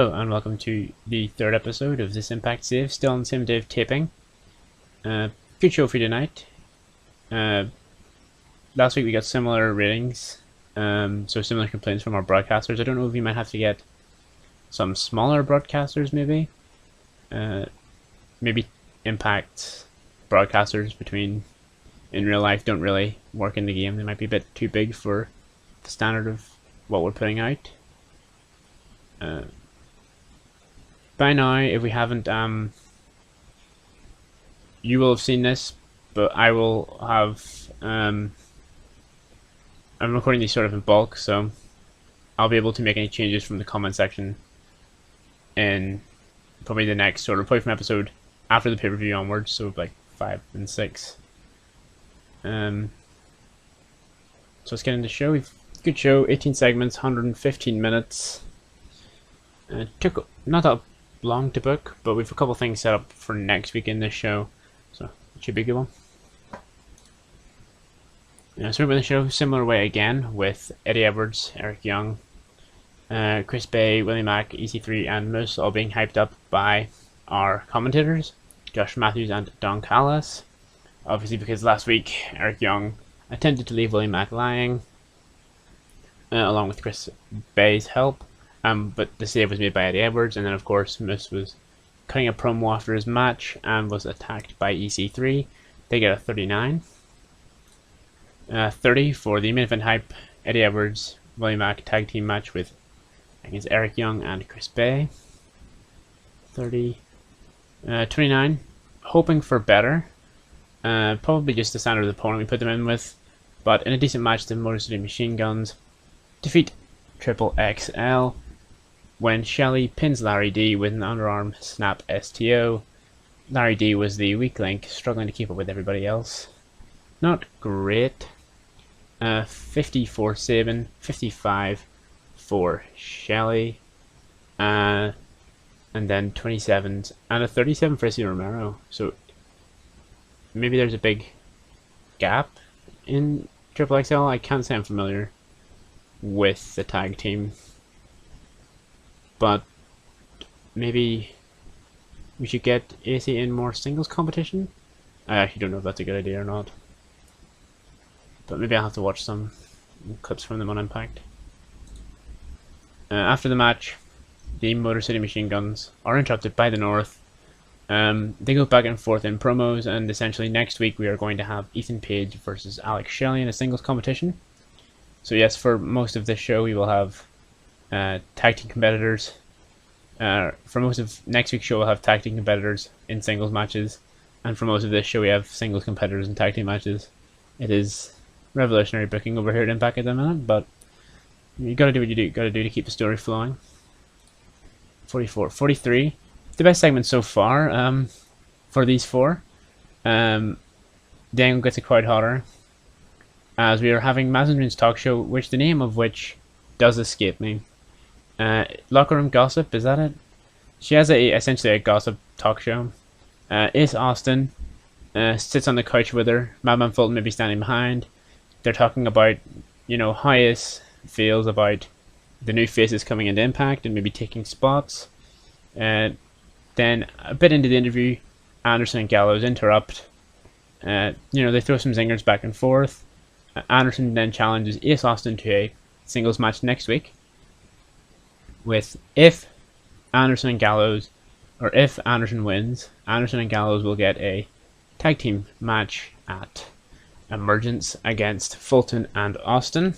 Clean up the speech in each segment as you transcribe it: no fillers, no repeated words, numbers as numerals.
Hello and welcome to the third episode of this Impact Save, still on the same day of taping. Good show for you tonight. Last week we got similar ratings, so similar complaints from our broadcasters. I don't know if we might have to get some smaller broadcasters maybe. Maybe Impact broadcasters in real life don't really work in the game. They might be a bit too big for the standard of what we're putting out. By now, if we haven't, you will have seen this, but I will have, I'm recording these sort of in bulk, so I'll be able to make any changes from the comment section in probably the next probably from episode after the pay-per-view onwards, so like 5 and 6. So let's get into the show. Good show, 18 segments, 115 minutes. Took not that long to book, but we've a couple things set up for next week in this show, so it should be a good one. So we're in the show similar way again with Eddie Edwards, Eric Young, Chris Bay, Willie Mack, EC3 and Moose all being hyped up by our commentators, Josh Matthews and Don Callis. Obviously because last week Eric Young attempted to leave Willie Mack lying, along with Chris Bay's help. But the save was made by Eddie Edwards, and then of course Moose was cutting a promo after his match and was attacked by EC3. They get a 39. 30 for the main event hype, Eddie Edwards, Willie Mack tag team match against Eric Young and Chris Bay. 30. 29, hoping for better. Probably just the standard opponent we put them in with, but in a decent match the Motor City Machine Guns defeat Triple XL when Shelley pins Larry D with an underarm snap STO. Larry D was the weak link, struggling to keep up with everybody else. Not great. 50 for Sabin, 55 for Shelley, and then 27s and a 37 for Issy Romero. So maybe there's a big gap in Triple XL. I can't say I'm familiar with the tag team, but maybe we should get AC in more singles competition. I actually don't know if that's a good idea or not, but maybe I'll have to watch some clips from them on Impact. After the match, the Motor City Machine Guns are interrupted by the North. They go back and forth in promos, and essentially next week we are going to have Ethan Page versus Alex Shelley in a singles competition. So yes, for most of this show we will have tag team competitors. For most of next week's show we'll have tag team competitors in singles matches, and for most of this show we have singles competitors in tag team matches. It is revolutionary booking over here at Impact at the minute, but you gotta do what you gotta do to keep the story flowing. 44, 43, the best segment so far for these four. The angle gets a crowd hotter, as we are having Mazin's talk show, which the name of which does escape me. Locker Room Gossip, is that it? She has essentially a gossip talk show. Ace Austin sits on the couch with her. Madman Fulton may be standing behind. They're talking about, how Ace feels about the new faces coming into Impact and maybe taking spots. Then a bit into the interview, Anderson and Gallows interrupt. They throw some zingers back and forth. Anderson then challenges Ace Austin to a singles match next week, with if Anderson and Gallows, or if Anderson wins, Anderson and Gallows will get a tag team match at Emergence against Fulton and Austin,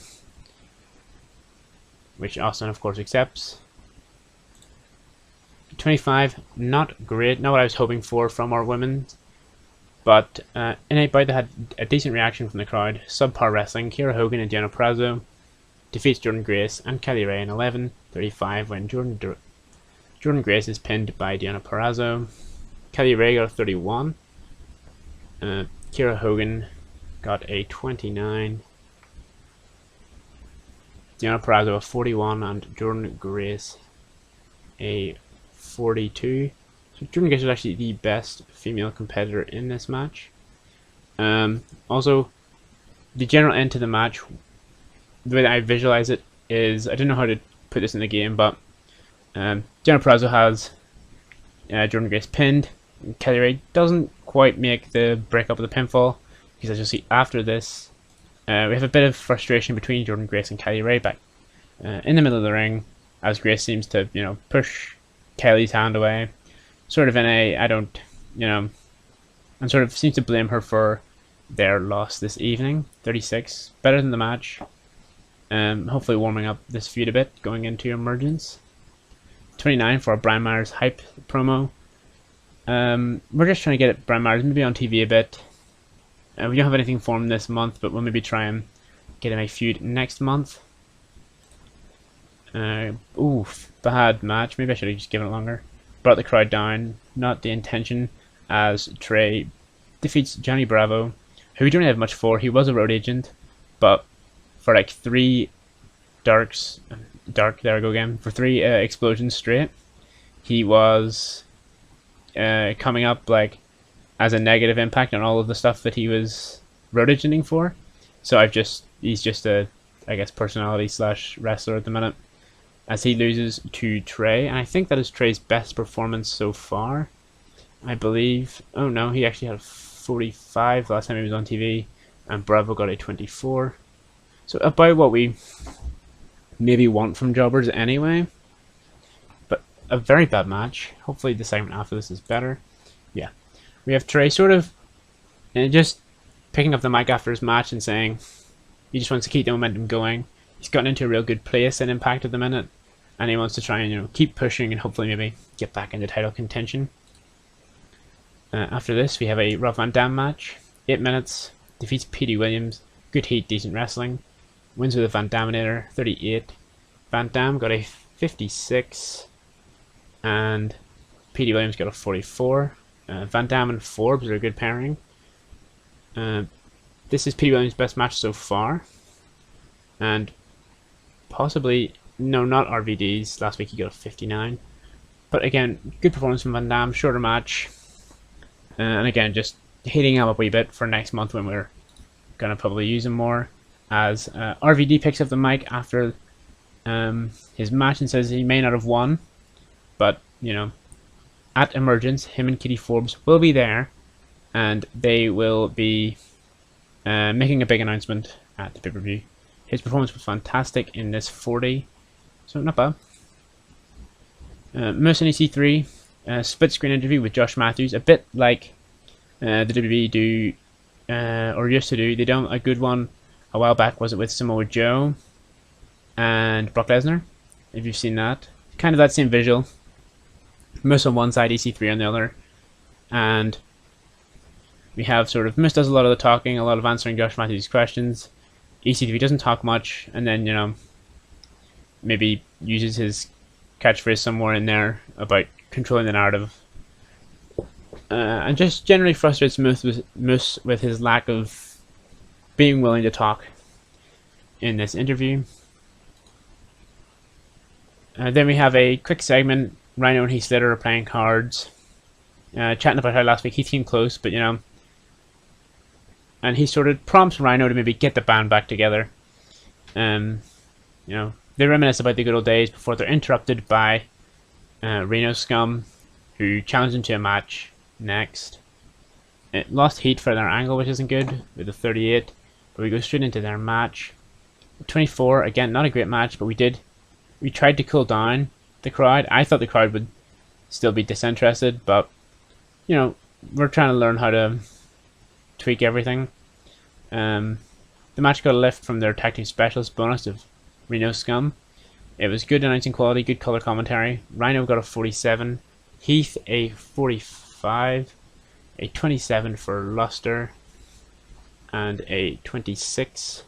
which Austin of course accepts. 25, not great, not what I was hoping for from our women. But in a bout that had a decent reaction from the crowd, subpar wrestling, Kiera Hogan and Deonna Purrazzo defeats Jordynne Grace and Kelly Ray in 11:35 when Jordynne Grace is pinned by Deonna Purrazzo. Kelly Ray got a 31. Kiera Hogan got a 29. Deonna Purrazzo a 41 and Jordynne Grace a 42. So Jordynne Grace was actually the best female competitor in this match. Also, the general end to the match, the way that I visualize it is, I don't know how to put this in the game, but Jenna Prazo has Jordan Grace pinned. Kelly Ray doesn't quite make the breakup of the pinfall, because as you'll see after this, we have a bit of frustration between Jordan Grace and Kelly Ray back in the middle of the ring, as Grace seems to, push Kelly's hand away, sort of in a, and sort of seems to blame her for their loss this evening. 36, better than the match. Hopefully warming up this feud a bit going into Emergence. 29 for a Brian Myers hype promo. We're just trying to get Brian Myers maybe on TV a bit. We don't have anything for him this month, but we'll maybe try and get him a feud next month. Bad match. Maybe I should have just given it longer. Brought the crowd down. Not the intention, as Trey defeats Johnny Bravo, who we don't have much for. He was a road agent, but for like 3 there we go again, for 3 explosions straight, he was coming up like as a negative impact on all of the stuff that he was road agenting for. So he's just a, I guess, personality / wrestler at the minute, as he loses to Trey, and I think that is Trey's best performance so far, I believe. Oh no, he actually had a 45 last time he was on TV, and Bravo got a 24. So about what we maybe want from jobbers anyway, but a very bad match. Hopefully the segment after this is better. Yeah, we have Trey sort of just picking up the mic after his match and saying he just wants to keep the momentum going. He's gotten into a real good place in Impact at the minute, and he wants to try and keep pushing and hopefully maybe get back into title contention. After this, we have a Rob Van Dam match. 8 minutes, defeats Petey Williams. Good heat, decent wrestling. Wins with a Van Daminator, 38. Van Dam got a 56, and Petey Williams got a 44. Van Dam and Forbes are a good pairing. This is Petey Williams' best match so far, and possibly, no, not RVD's. Last week he got a 59. But again, good performance from Van Dam, shorter match. And again, just heating him up a wee bit for next month when we're going to probably use him more. As RVD picks up the mic after his match and says he may not have won, but, at Emergence, him and Kitty Forbes will be there, and they will be making a big announcement at the pay-per-view. His performance was fantastic in this 40, so not bad. Moose and EC3, split screen interview with Josh Matthews, a bit like the WWE do, or used to do. They done a good one a while back, was it with Samoa Joe and Brock Lesnar? If you've seen that, kind of that same visual. Moose on one side, EC3 on the other, and we have sort of Moose does a lot of the talking, a lot of answering Josh Matthews' questions. EC3 doesn't talk much, and then maybe uses his catchphrase somewhere in there about controlling the narrative, and just generally frustrates Moose with his lack of being willing to talk in this interview. Then we have a quick segment. Rhino and Heath Slater are playing cards, chatting about how last week he came close, but and he sort of prompts Rhino to maybe get the band back together. They reminisce about the good old days before they're interrupted by Reno Scum, who challenged him to a match next. It lost heat for their angle, which isn't good, with a 38, but we go straight into their match. 24, again, not a great match, but we tried to cool down the crowd. I thought the crowd would still be disinterested, but, we're trying to learn how to tweak everything. The match got a lift from their tag team specialist bonus of Reno Scum. It was good announcing quality, good color commentary. Rhino got a 47, Heath a 45, a 27 for Luster, and a 26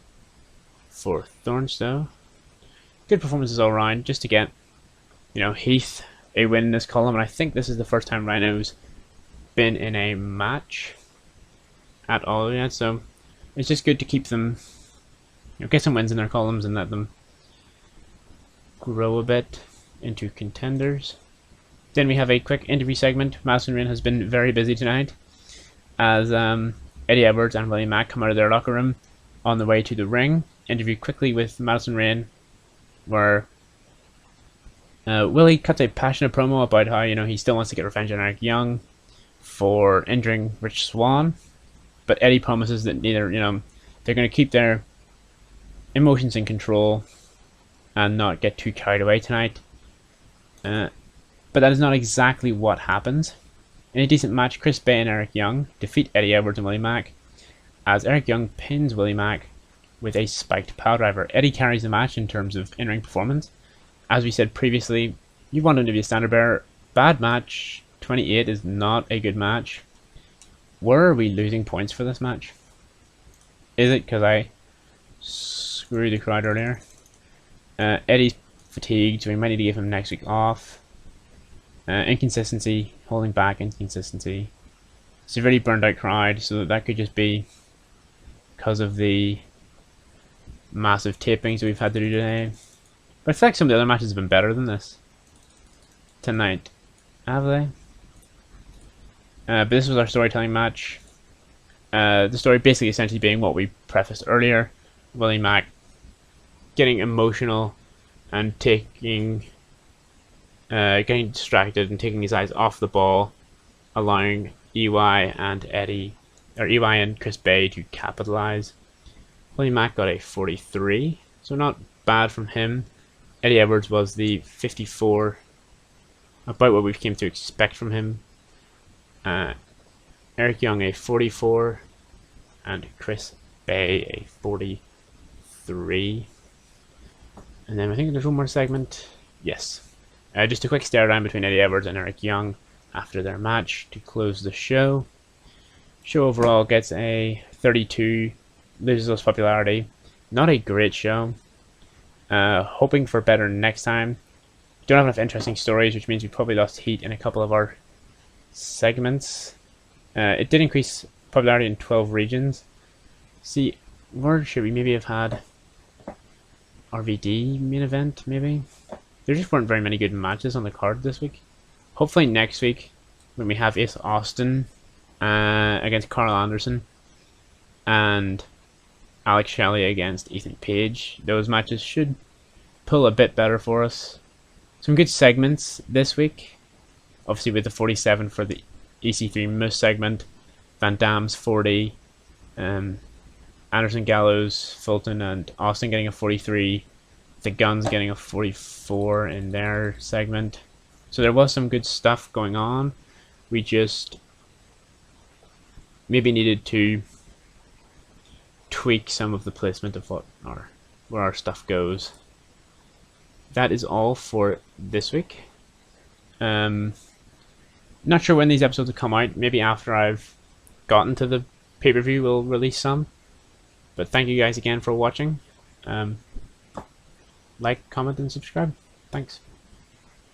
for Thornstown. Good performances all around, just to get, Heath a win in this column, and I think this is the first time Rhino's been in a match at all yet, so it's just good to keep them, get some wins in their columns and let them grow a bit into contenders. Then we have a quick interview segment. Madison Rayne has been very busy tonight, as Eddie Edwards and Willie Mack come out of their locker room on the way to the ring. Interview quickly with Madison Rayne, where Willie cuts a passionate promo about how, he still wants to get revenge on Eric Young for injuring Rich Swann, but Eddie promises that neither, they're going to keep their emotions in control and not get too carried away tonight. But that is not exactly what happens. In a decent match, Chris Bay and Eric Young defeat Eddie Edwards and Willie Mack, as Eric Young pins Willie Mack with a spiked piledriver. Eddie carries the match in terms of in-ring performance. As we said previously, you want him to be a standard bearer. Bad match. 28 is not a good match. Where are we losing points for this match? Is it because I screwed the crowd earlier? Eddie's fatigued, so we might need to give him next week off. Inconsistency, holding back inconsistency. Severely burned out crowd, so that could just be because of the massive tapings that we've had to do today. But I feel like some of the other matches have been better than this tonight. Have they? But this was our storytelling match. The story basically essentially being what we prefaced earlier. Willie Mack getting emotional and getting distracted and taking his eyes off the ball, allowing EY and Chris Bay to capitalize. Willie Mack got a 43, so not bad from him. Eddie Edwards was the 54, about what we've came to expect from him. Eric Young a 44, and Chris Bay a 43. And then I think there's one more segment. Yes. Just a quick stare down between Eddie Edwards and Eric Young after their match to close the show. Show overall gets a 32, loses us popularity. Not a great show. Hoping for better next time. Don't have enough interesting stories, which means we probably lost heat in a couple of our segments. It did increase popularity in 12 regions. See, where should we maybe have had RVD main event, maybe? There just weren't very many good matches on the card this week. Hopefully next week, when we have Ace Austin against Carl Anderson and Alex Shelley against Ethan Page, those matches should pull a bit better for us. Some good segments this week. Obviously with the 47 for the EC3 Moose segment, Van Damme's 40, Anderson, Gallows, Fulton and Austin getting a 43, the Guns getting a 44 in their segment. So there was some good stuff going on. We just maybe needed to tweak some of the placement of where our stuff goes. That is all for this week. Not sure when these episodes will come out. Maybe after I've gotten to the pay-per-view we'll release some. But thank you guys again for watching. Like, comment and subscribe. Thanks.